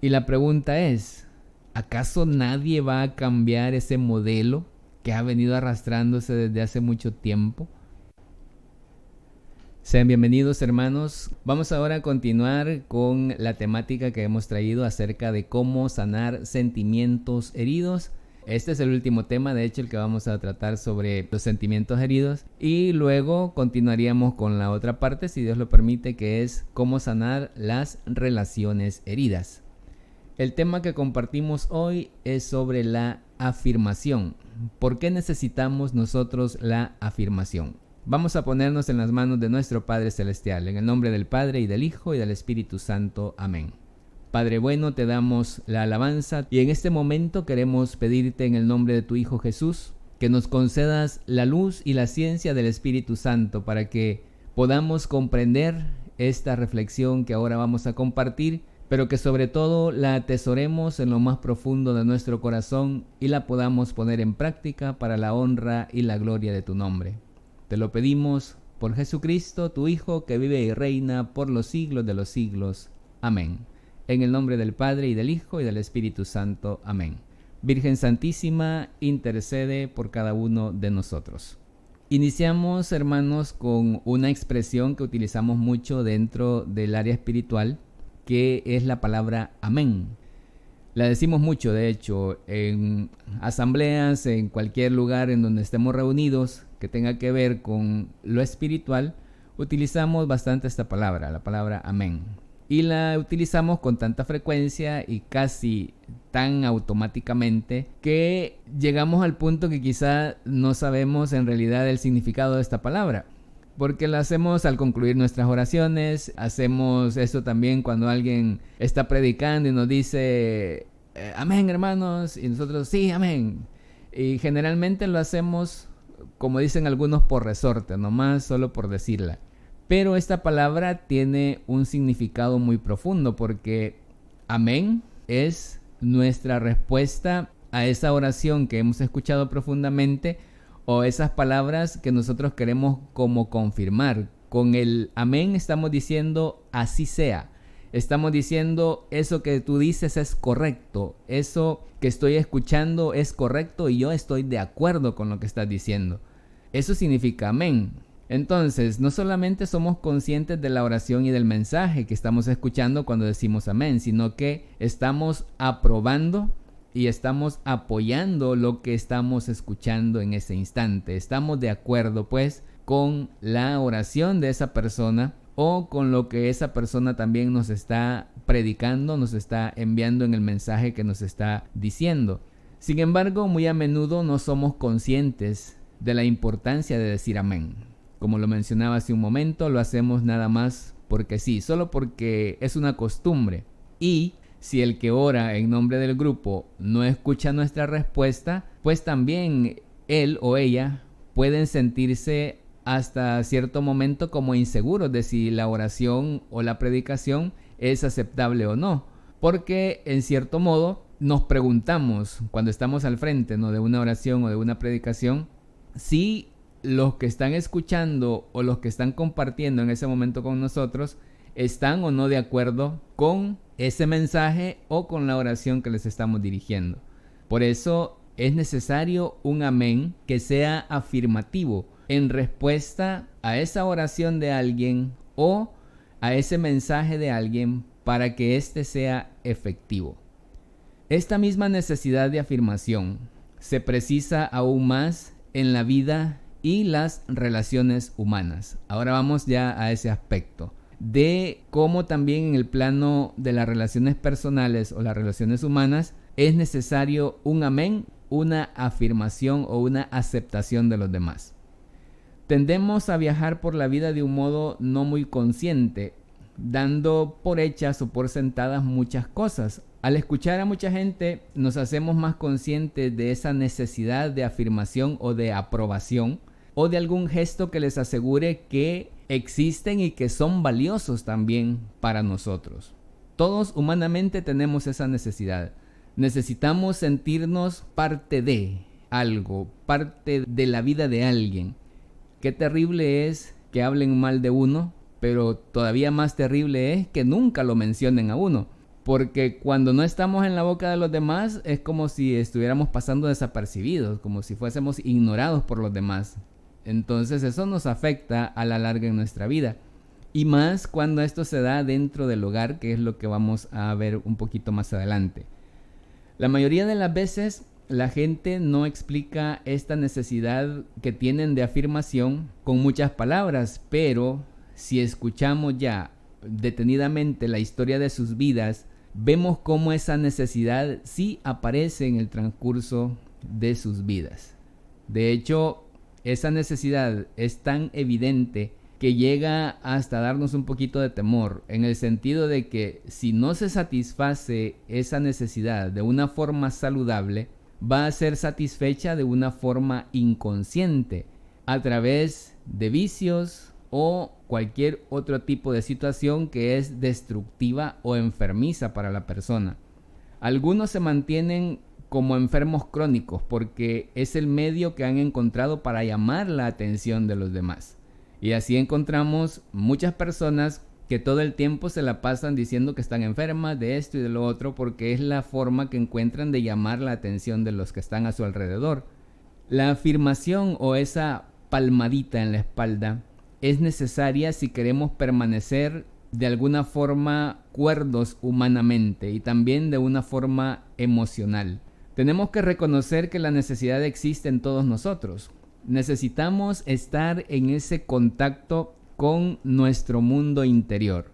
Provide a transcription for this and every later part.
Y la pregunta es, ¿acaso nadie va a cambiar ese modelo que ha venido arrastrándose desde hace mucho tiempo? Sean bienvenidos, hermanos. Vamos ahora a continuar con la temática que hemos traído acerca de cómo sanar sentimientos heridos. Este es el último tema, de hecho, el que vamos a tratar sobre los sentimientos heridos. Y luego continuaríamos con la otra parte, si Dios lo permite, que es cómo sanar las relaciones heridas. El tema que compartimos hoy es sobre la afirmación. ¿Por qué necesitamos nosotros la afirmación? Vamos a ponernos en las manos de nuestro Padre Celestial, en el nombre del Padre y del Hijo y del Espíritu Santo. Amén. Padre bueno, te damos la alabanza y en este momento queremos pedirte en el nombre de tu Hijo Jesús que nos concedas la luz y la ciencia del Espíritu Santo para que podamos comprender esta reflexión que ahora vamos a compartir, pero que sobre todo la atesoremos en lo más profundo de nuestro corazón y la podamos poner en práctica para la honra y la gloria de tu nombre. Te lo pedimos por Jesucristo, tu Hijo, que vive y reina por los siglos de los siglos. Amén. En el nombre del Padre, y del Hijo, y del Espíritu Santo. Amén. Virgen Santísima, intercede por cada uno de nosotros. Iniciamos, hermanos, con una expresión que utilizamos mucho dentro del área espiritual, que es la palabra amén. La decimos mucho, de hecho, en asambleas, en cualquier lugar en donde estemos reunidos que tenga que ver con lo espiritual, utilizamos bastante esta palabra, la palabra amén. Y la utilizamos con tanta frecuencia y casi tan automáticamente que llegamos al punto que quizá no sabemos en realidad el significado de esta palabra. Porque la hacemos al concluir nuestras oraciones, hacemos eso también cuando alguien está predicando y nos dice amén, hermanos, y nosotros sí, amén. Y generalmente lo hacemos, como dicen algunos, por resorte, nomás solo por decirla. Pero esta palabra tiene un significado muy profundo porque amén es nuestra respuesta a esa oración que hemos escuchado profundamente o esas palabras que nosotros queremos como confirmar. Con el amén estamos diciendo así sea. Estamos diciendo eso que tú dices es correcto. Eso que estoy escuchando es correcto y yo estoy de acuerdo con lo que estás diciendo. Eso significa amén. Entonces, no solamente somos conscientes de la oración y del mensaje que estamos escuchando cuando decimos amén, sino que estamos aprobando y estamos apoyando lo que estamos escuchando en ese instante. Estamos de acuerdo, pues, con la oración de esa persona o con lo que esa persona también nos está predicando, nos está enviando en el mensaje que nos está diciendo. Sin embargo, muy a menudo no somos conscientes de la importancia de decir amén. Como lo mencionaba hace un momento, lo hacemos nada más porque sí, solo porque es una costumbre. Y si el que ora en nombre del grupo no escucha nuestra respuesta, pues también él o ella pueden sentirse hasta cierto momento como inseguros de si la oración o la predicación es aceptable o no. Porque en cierto modo nos preguntamos cuando estamos al frente, ¿no?, de una oración o de una predicación, si los que están escuchando o los que están compartiendo en ese momento con nosotros están o no de acuerdo con ese mensaje o con la oración que les estamos dirigiendo. Por eso es necesario un amén que sea afirmativo en respuesta a esa oración de alguien o a ese mensaje de alguien para que éste sea efectivo. Esta misma necesidad de afirmación se precisa aún más en la vida y las relaciones humanas. Ahora vamos ya a ese aspecto de cómo también en el plano de las relaciones personales o las relaciones humanas es necesario un amén, una afirmación o una aceptación de los demás. Tendemos a viajar por la vida de un modo no muy consciente, dando por hechas o por sentadas muchas cosas. Al escuchar a mucha gente nos hacemos más conscientes de esa necesidad de afirmación o de aprobación o de algún gesto que les asegure que existen y que son valiosos también para nosotros. Todos humanamente tenemos esa necesidad. Necesitamos sentirnos parte de algo, parte de la vida de alguien. Qué terrible es que hablen mal de uno, pero todavía más terrible es que nunca lo mencionen a uno. Porque cuando no estamos en la boca de los demás es como si estuviéramos pasando desapercibidos, como si fuésemos ignorados por los demás. Entonces eso nos afecta a la larga en nuestra vida. Y más cuando esto se da dentro del hogar, que es lo que vamos a ver un poquito más adelante. La mayoría de las veces la gente no explica esta necesidad que tienen de afirmación con muchas palabras, pero si escuchamos ya detenidamente la historia de sus vidas, vemos cómo esa necesidad sí aparece en el transcurso de sus vidas. De hecho, esa necesidad es tan evidente que llega hasta darnos un poquito de temor, en el sentido de que si no se satisface esa necesidad de una forma saludable, va a ser satisfecha de una forma inconsciente, a través de vicios o cualquier otro tipo de situación que es destructiva o enfermiza para la persona. Algunos se mantienen como enfermos crónicos porque es el medio que han encontrado para llamar la atención de los demás. Y así encontramos muchas personas que todo el tiempo se la pasan diciendo que están enfermas de esto y de lo otro, porque es la forma que encuentran de llamar la atención de los que están a su alrededor. La afirmación o esa palmadita en la espalda es necesaria si queremos permanecer de alguna forma cuerdos humanamente y también de una forma emocional. Tenemos que reconocer que la necesidad existe en todos nosotros. Necesitamos estar en ese contacto con nuestro mundo interior,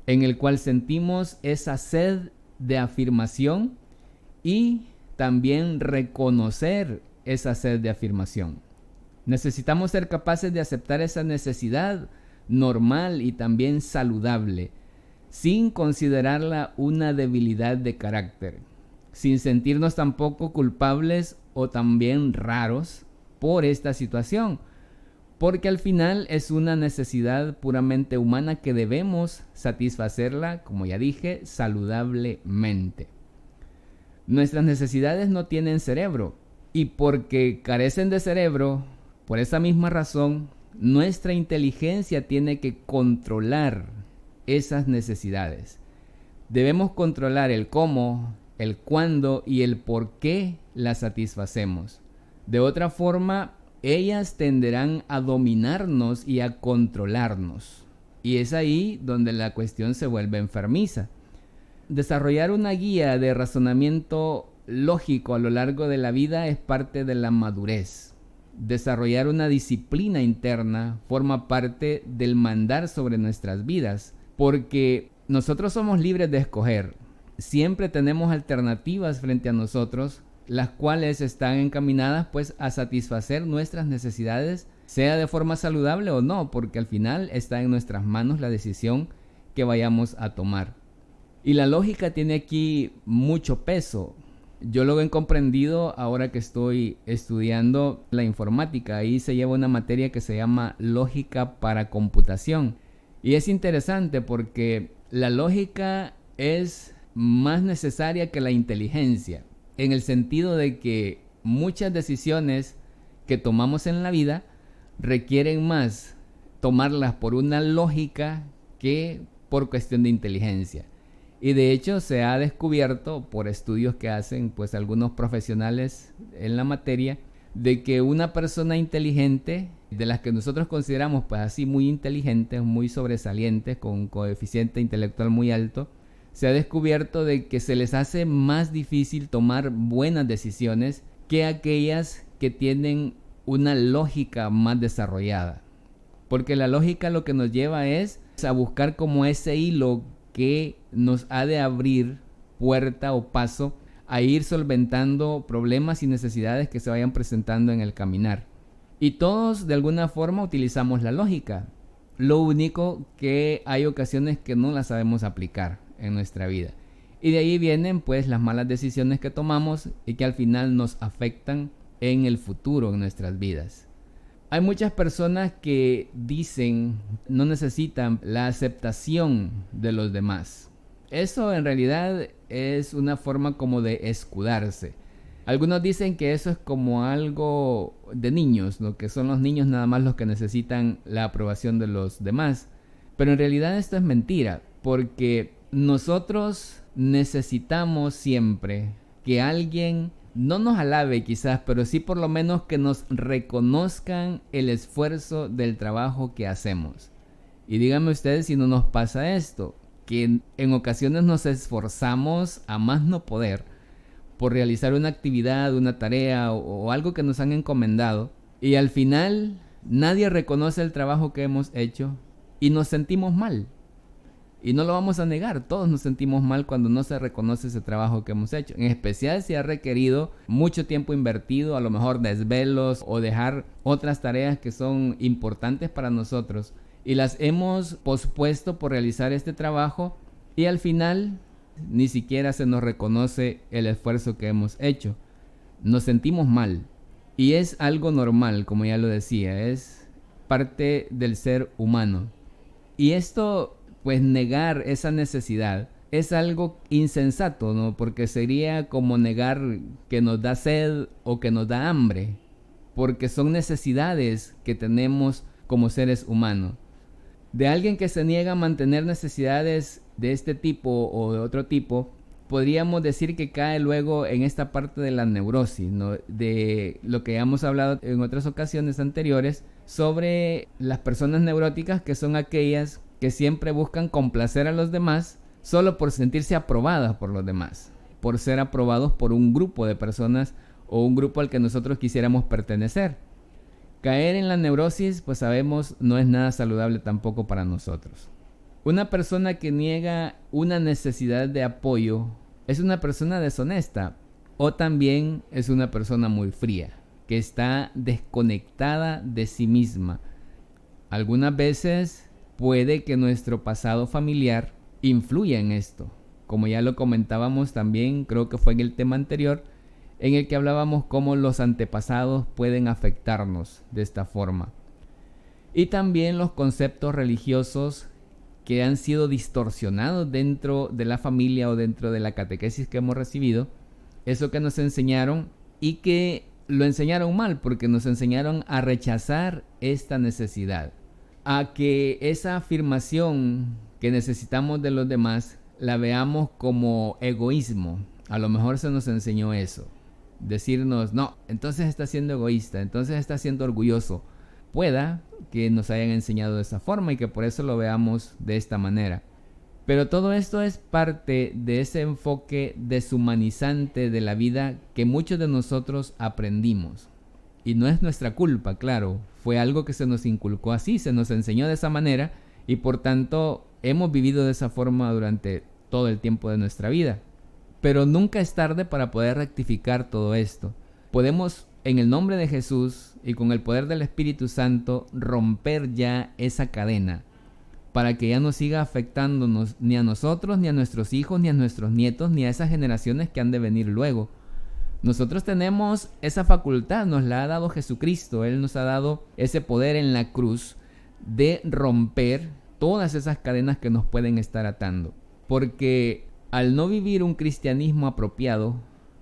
en el cual sentimos esa sed de afirmación y también reconocer esa sed de afirmación. Necesitamos ser capaces de aceptar esa necesidad normal y también saludable, sin considerarla una debilidad de carácter, sin sentirnos tampoco culpables o también raros por esta situación, porque al final es una necesidad puramente humana que debemos satisfacerla, como ya dije, saludablemente. Nuestras necesidades no tienen cerebro, y porque carecen de cerebro, por esa misma razón, nuestra inteligencia tiene que controlar esas necesidades. Debemos controlar el cómo, el cuándo y el por qué las satisfacemos. De otra forma, ellas tenderán a dominarnos y a controlarnos. Y es ahí donde la cuestión se vuelve enfermiza. Desarrollar una guía de razonamiento lógico a lo largo de la vida es parte de la madurez. Desarrollar una disciplina interna forma parte del mandar sobre nuestras vidas, porque nosotros somos libres de escoger. Siempre tenemos alternativas frente a nosotros, las cuales están encaminadas pues a satisfacer nuestras necesidades, sea de forma saludable o no, porque al final está en nuestras manos la decisión que vayamos a tomar. Y la lógica tiene aquí mucho peso. Yo lo he comprendido ahora que estoy estudiando la informática. Ahí se lleva una materia que se llama lógica para computación. Y es interesante porque la lógica es más necesaria que la inteligencia, en el sentido de que muchas decisiones que tomamos en la vida requieren más tomarlas por una lógica que por cuestión de inteligencia. Y de hecho se ha descubierto por estudios que hacen pues algunos profesionales en la materia, de que una persona inteligente, de las que nosotros consideramos pues así muy inteligentes, muy sobresalientes, con coeficiente intelectual muy alto, se ha descubierto de que se les hace más difícil tomar buenas decisiones que aquellas que tienen una lógica más desarrollada. Porque la lógica lo que nos lleva es a buscar como ese hilo que nos ha de abrir puerta o paso a ir solventando problemas y necesidades que se vayan presentando en el caminar. Y todos de alguna forma utilizamos la lógica. Lo único que hay ocasiones que no la sabemos aplicar en nuestra vida. Y de ahí vienen pues las malas decisiones que tomamos y que al final nos afectan en el futuro en nuestras vidas. Hay muchas personas que dicen no necesitan la aceptación de los demás. Eso en realidad es una forma como de escudarse. Algunos dicen que eso es como algo de niños, ¿no? Que son los niños nada más los que necesitan la aprobación de los demás. Pero en realidad esto es mentira, porque nosotros necesitamos siempre que alguien no nos alabe quizás, pero sí por lo menos que nos reconozcan el esfuerzo del trabajo que hacemos. Y díganme ustedes si no nos pasa esto, que en ocasiones nos esforzamos a más no poder por realizar una actividad, una tarea o algo que nos han encomendado, y al final nadie reconoce el trabajo que hemos hecho y nos sentimos mal. Y no lo vamos a negar, todos nos sentimos mal cuando no se reconoce ese trabajo que hemos hecho. En especial si ha requerido mucho tiempo invertido, a lo mejor desvelos o dejar otras tareas que son importantes para nosotros. Y las hemos pospuesto por realizar este trabajo y al final ni siquiera se nos reconoce el esfuerzo que hemos hecho. Nos sentimos mal y es algo normal, como ya lo decía, es parte del ser humano. Y esto, pues negar esa necesidad es algo insensato, ¿no? Porque sería como negar que nos da sed o que nos da hambre, porque son necesidades que tenemos como seres humanos. De alguien que se niega a mantener necesidades de este tipo o de otro tipo, podríamos decir que cae luego en esta parte de la neurosis, ¿no? De lo que hemos hablado en otras ocasiones anteriores sobre las personas neuróticas, que son aquellas que siempre buscan complacer a los demás solo por sentirse aprobadas por los demás, por ser aprobados por un grupo de personas o un grupo al que nosotros quisiéramos pertenecer. Caer en la neurosis, pues sabemos, no es nada saludable tampoco para nosotros. Una persona que niega una necesidad de apoyo es una persona deshonesta o también es una persona muy fría, que está desconectada de sí misma. Algunas veces puede que nuestro pasado familiar influya en esto, como ya lo comentábamos también, creo que fue en el tema anterior, en el que hablábamos cómo los antepasados pueden afectarnos de esta forma. Y también los conceptos religiosos que han sido distorsionados dentro de la familia o dentro de la catequesis que hemos recibido, eso que nos enseñaron y que lo enseñaron mal porque nos enseñaron a rechazar esta necesidad, a que esa afirmación que necesitamos de los demás la veamos como egoísmo. A lo mejor se nos enseñó eso. Decirnos, no, entonces está siendo egoísta, entonces está siendo orgulloso. Pueda que nos hayan enseñado de esa forma y que por eso lo veamos de esta manera. Pero todo esto es parte de ese enfoque deshumanizante de la vida que muchos de nosotros aprendimos. Y no es nuestra culpa, claro, fue algo que se nos inculcó así, se nos enseñó de esa manera y por tanto hemos vivido de esa forma durante todo el tiempo de nuestra vida. Pero nunca es tarde para poder rectificar todo esto. Podemos, en el nombre de Jesús y con el poder del Espíritu Santo, romper ya esa cadena para que ya no siga afectándonos ni a nosotros, ni a nuestros hijos, ni a nuestros nietos, ni a esas generaciones que han de venir luego. Nosotros tenemos esa facultad, nos la ha dado Jesucristo. Él nos ha dado ese poder en la cruz de romper todas esas cadenas que nos pueden estar atando. Porque al no vivir un cristianismo apropiado,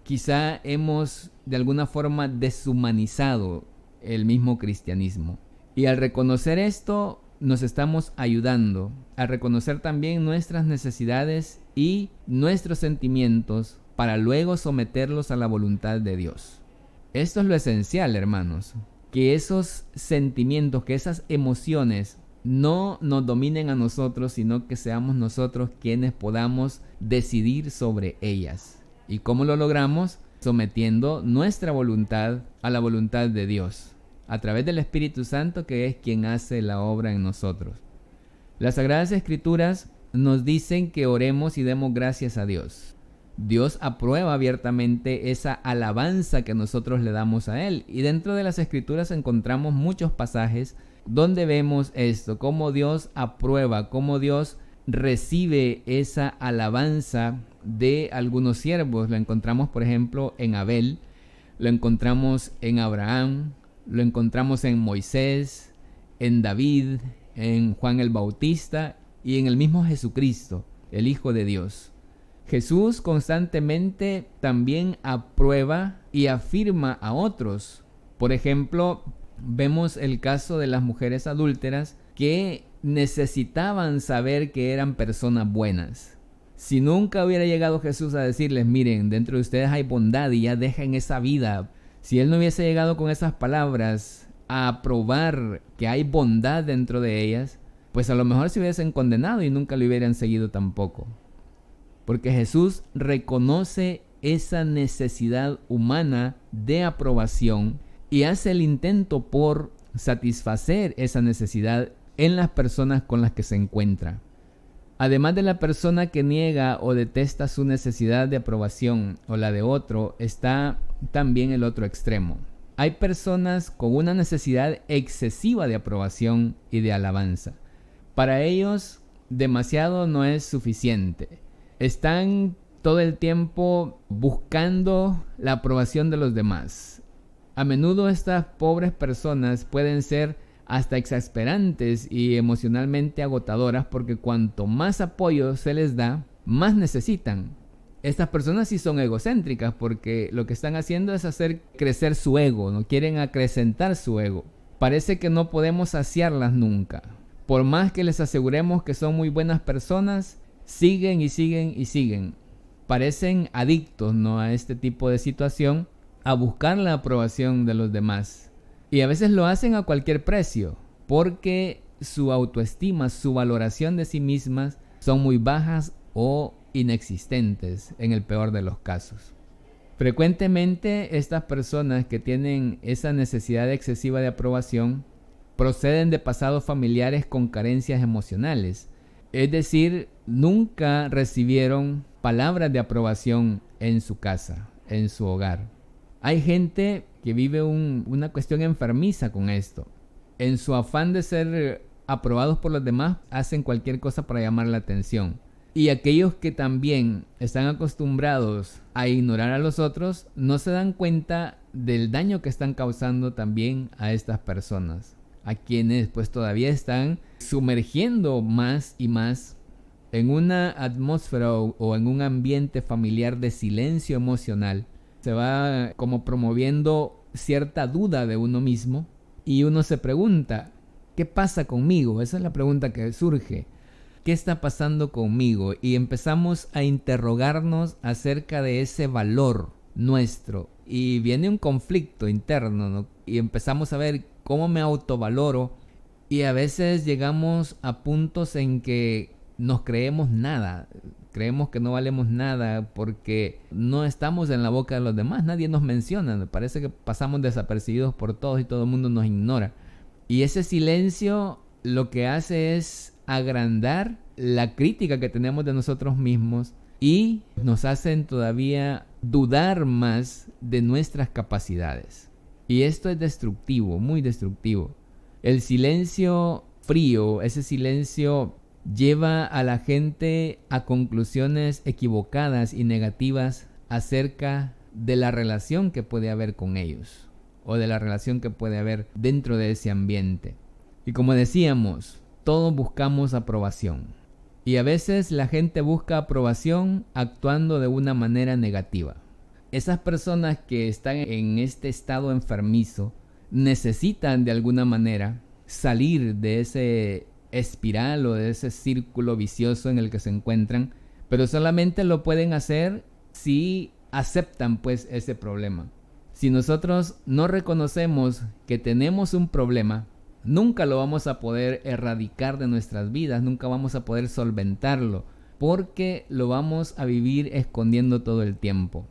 quizá hemos de alguna forma deshumanizado el mismo cristianismo. Y al reconocer esto, nos estamos ayudando a reconocer también nuestras necesidades y nuestros sentimientos para luego someterlos a la voluntad de Dios. Esto es lo esencial, hermanos, que esos sentimientos, que esas emociones no nos dominen a nosotros, sino que seamos nosotros quienes podamos decidir sobre ellas. ¿Y cómo lo logramos? Sometiendo nuestra voluntad a la voluntad de Dios, a través del Espíritu Santo, que es quien hace la obra en nosotros. Las Sagradas Escrituras nos dicen que oremos y demos gracias a Dios. Dios aprueba abiertamente esa alabanza que nosotros le damos a Él. Y dentro de las Escrituras encontramos muchos pasajes donde vemos esto, cómo Dios aprueba, cómo Dios recibe esa alabanza de algunos siervos. Lo encontramos, por ejemplo, en Abel, lo encontramos en Abraham, lo encontramos en Moisés, en David, en Juan el Bautista y en el mismo Jesucristo, el Hijo de Dios. Jesús constantemente también aprueba y afirma a otros. Por ejemplo, vemos el caso de las mujeres adúlteras que necesitaban saber que eran personas buenas. Si nunca hubiera llegado Jesús a decirles, miren, dentro de ustedes hay bondad y ya dejen esa vida. Si Él no hubiese llegado con esas palabras a probar que hay bondad dentro de ellas, pues a lo mejor se hubiesen condenado y nunca lo hubieran seguido tampoco. Porque Jesús reconoce esa necesidad humana de aprobación y hace el intento por satisfacer esa necesidad en las personas con las que se encuentra. Además de la persona que niega o detesta su necesidad de aprobación o la de otro, está también el otro extremo. Hay personas con una necesidad excesiva de aprobación y de alabanza. Para ellos, demasiado no es suficiente. Están todo el tiempo buscando la aprobación de los demás. A menudo estas pobres personas pueden ser hasta exasperantes y emocionalmente agotadoras porque cuanto más apoyo se les da, más necesitan. Estas personas sí son egocéntricas porque lo que están haciendo es hacer crecer su ego, no quieren acrecentar su ego. Parece que no podemos saciarlas nunca. Por más que les aseguremos que son muy buenas personas, siguen y siguen y siguen. Parecen adictos, ¿no?, a este tipo de situación, a buscar la aprobación de los demás. Y a veces lo hacen a cualquier precio, porque su autoestima, su valoración de sí mismas son muy bajas o inexistentes en el peor de los casos. Frecuentemente estas personas que tienen esa necesidad excesiva de aprobación proceden de pasados familiares con carencias emocionales. Es decir, nunca recibieron palabras de aprobación en su casa, en su hogar. Hay gente que vive una cuestión enfermiza con esto. En su afán de ser aprobados por los demás, hacen cualquier cosa para llamar la atención. Y aquellos que también están acostumbrados a ignorar a los otros, no se dan cuenta del daño que están causando también a estas personas, a quienes pues todavía están sumergiendo más y más en una atmósfera o en un ambiente familiar de silencio emocional. Se va como promoviendo cierta duda de uno mismo y uno se pregunta, ¿qué pasa conmigo? Esa es la pregunta que surge. ¿Qué está pasando conmigo? Y empezamos a interrogarnos acerca de ese valor nuestro. Y viene un conflicto interno, ¿no? Y empezamos a ver cómo me autovaloro. Y a veces llegamos a puntos en que nos creemos nada. Creemos que no valemos nada porque no estamos en la boca de los demás. Nadie nos menciona. Parece que pasamos desapercibidos por todos y todo el mundo nos ignora. Y ese silencio lo que hace es agrandar la crítica que tenemos de nosotros mismos y nos hacen todavía dudar más de nuestras capacidades. Y esto es destructivo, muy destructivo. El silencio frío, ese silencio lleva a la gente a conclusiones equivocadas y negativas acerca de la relación que puede haber con ellos o de la relación que puede haber dentro de ese ambiente. Y como decíamos, todos buscamos aprobación. Y a veces la gente busca aprobación actuando de una manera negativa. Esas personas que están en este estado enfermizo necesitan de alguna manera salir de ese espiral o de ese círculo vicioso en el que se encuentran, pero solamente lo pueden hacer si aceptan pues ese problema. Si nosotros no reconocemos que tenemos un problema, nunca lo vamos a poder erradicar de nuestras vidas, nunca vamos a poder solventarlo, porque lo vamos a vivir escondiendo todo el tiempo.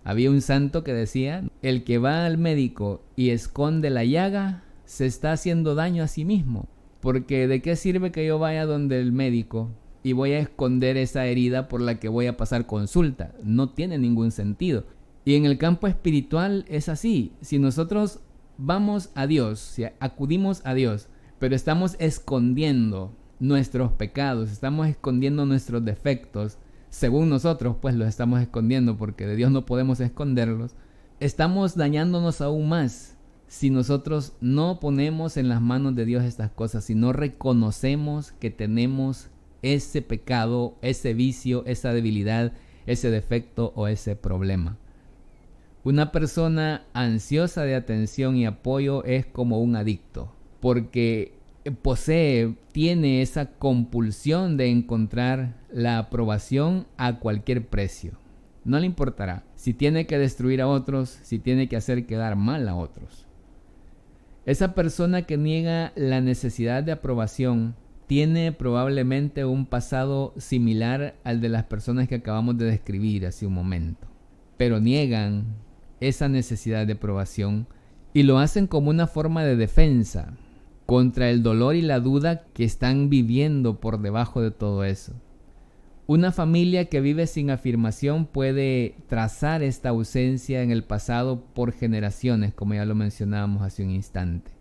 Había un santo que decía, el que va al médico y esconde la llaga, se está haciendo daño a sí mismo. Porque ¿de qué sirve que yo vaya donde el médico y voy a esconder esa herida por la que voy a pasar consulta? No tiene ningún sentido. Y en el campo espiritual es así. Si nosotros vamos a Dios, si acudimos a Dios, pero estamos escondiendo nuestros pecados, estamos escondiendo nuestros defectos, según nosotros pues los estamos escondiendo porque de Dios no podemos esconderlos, estamos dañándonos aún más. Si nosotros no ponemos en las manos de Dios estas cosas, si no reconocemos que tenemos ese pecado, ese vicio, esa debilidad, ese defecto o ese problema. Una persona ansiosa de atención y apoyo es como un adicto, porque tiene esa compulsión de encontrar la aprobación a cualquier precio. No le importará si tiene que destruir a otros, si tiene que hacer quedar mal a otros. Esa persona que niega la necesidad de aprobación tiene probablemente un pasado similar al de las personas que acabamos de describir hace un momento, pero niegan esa necesidad de aprobación y lo hacen como una forma de defensa contra el dolor y la duda que están viviendo por debajo de todo eso. Una familia que vive sin afirmación puede trazar esta ausencia en el pasado por generaciones, como ya lo mencionábamos hace un instante.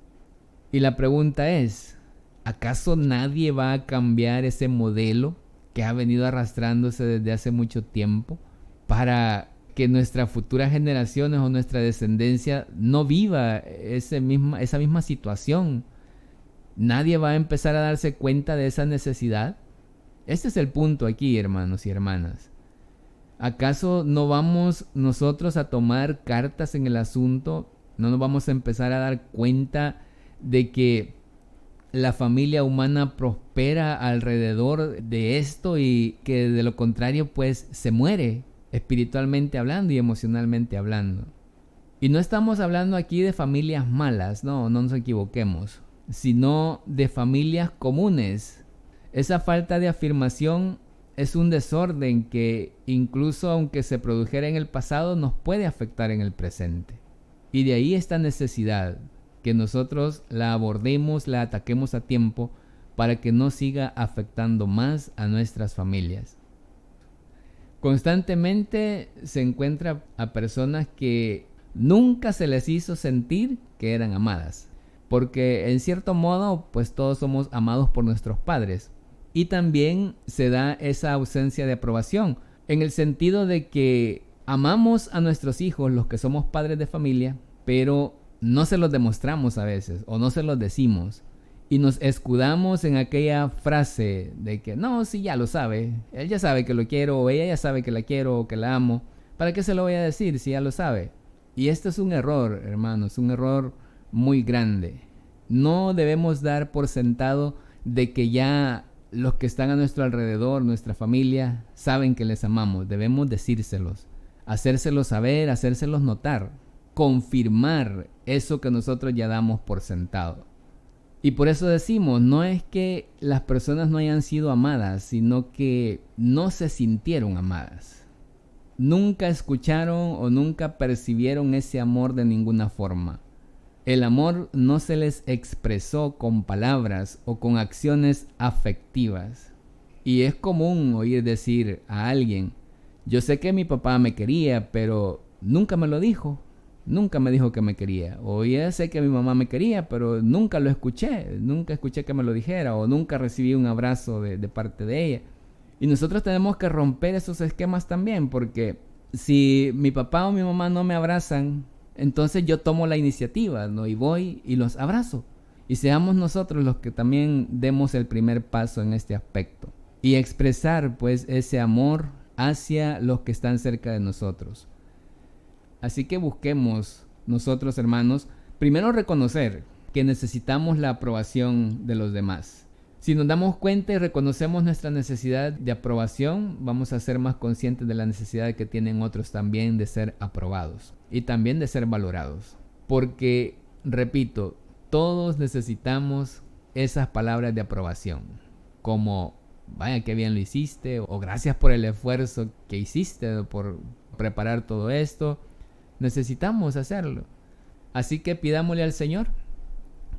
Y la pregunta es, ¿acaso nadie va a cambiar ese modelo que ha venido arrastrándose desde hace mucho tiempo para que nuestras futuras generaciones o nuestra descendencia no viva esa misma situación? ¿Nadie va a empezar a darse cuenta de esa necesidad? Este es el punto aquí, hermanos y hermanas. ¿Acaso no vamos nosotros a tomar cartas en el asunto? ¿No nos vamos a empezar a dar cuenta de que la familia humana prospera alrededor de esto y que de lo contrario pues se muere espiritualmente hablando y emocionalmente hablando? Y no estamos hablando aquí de familias malas, no nos equivoquemos, sino de familias comunes. Esa falta de afirmación es un desorden que incluso aunque se produjera en el pasado nos puede afectar en el presente. Y de ahí esta necesidad que nosotros la abordemos, la ataquemos a tiempo para que no siga afectando más a nuestras familias. Constantemente se encuentra a personas que nunca se les hizo sentir que eran amadas, porque en cierto modo pues todos somos amados por nuestros padres. Y también se da esa ausencia de aprobación, en el sentido de que amamos a nuestros hijos, los que somos padres de familia, pero no se los demostramos a veces, o no se los decimos. Y nos escudamos en aquella frase de que, no, sí, ya lo sabe, él ya sabe que lo quiero, o ella ya sabe que la quiero o que la amo. ¿Para qué se lo voy a decir si ya lo sabe? Y esto es un error, hermanos, un error muy grande. No debemos dar por sentado de que ya los que están a nuestro alrededor, nuestra familia, saben que les amamos. Debemos decírselos, hacérselos saber, hacérselos notar, confirmar eso que nosotros ya damos por sentado. Y por eso decimos, no es que las personas no hayan sido amadas, sino que no se sintieron amadas. Nunca escucharon o nunca percibieron ese amor de ninguna forma. El amor no se les expresó con palabras o con acciones afectivas. Y es común oír decir a alguien, yo sé que mi papá me quería, pero nunca me lo dijo. Nunca me dijo que me quería. O ya sé que mi mamá me quería, pero nunca lo escuché. Nunca escuché que me lo dijera. O nunca recibí un abrazo de parte de ella. Y nosotros tenemos que romper esos esquemas también, porque si mi papá o mi mamá no me abrazan, entonces yo tomo la iniciativa, ¿no? Y voy y los abrazo. Y seamos nosotros los que también demos el primer paso en este aspecto. Y expresar pues ese amor hacia los que están cerca de nosotros. Así que busquemos nosotros, hermanos, primero reconocer que necesitamos la aprobación de los demás. Si nos damos cuenta y reconocemos nuestra necesidad de aprobación, vamos a ser más conscientes de la necesidad que tienen otros también de ser aprobados y también de ser valorados. Porque, repito, todos necesitamos esas palabras de aprobación, como vaya qué bien lo hiciste, o gracias por el esfuerzo que hiciste por preparar todo esto. Necesitamos hacerlo. Así que pidámosle al Señor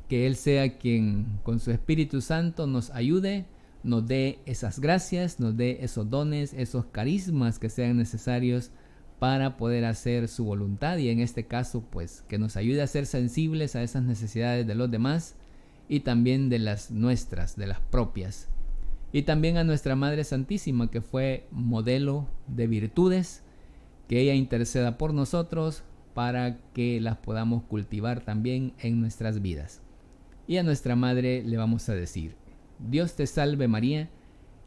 que Él sea quien con su Espíritu Santo nos ayude, nos dé esas gracias, nos dé esos dones, esos carismas que sean necesarios para poder hacer su voluntad, y en este caso pues que nos ayude a ser sensibles a esas necesidades de los demás y también de las nuestras, de las propias. Y también a nuestra Madre Santísima, que fue modelo de virtudes, que ella interceda por nosotros para que las podamos cultivar también en nuestras vidas. Y a nuestra Madre le vamos a decir: Dios te salve María,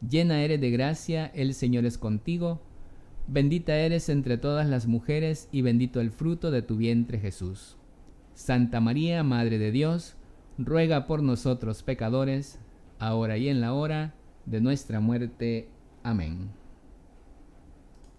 llena eres de gracia, el Señor es contigo, bendita eres entre todas las mujeres y bendito el fruto de tu vientre Jesús. Santa María, Madre de Dios, ruega por nosotros pecadores, ahora y en la hora de nuestra muerte. Amén.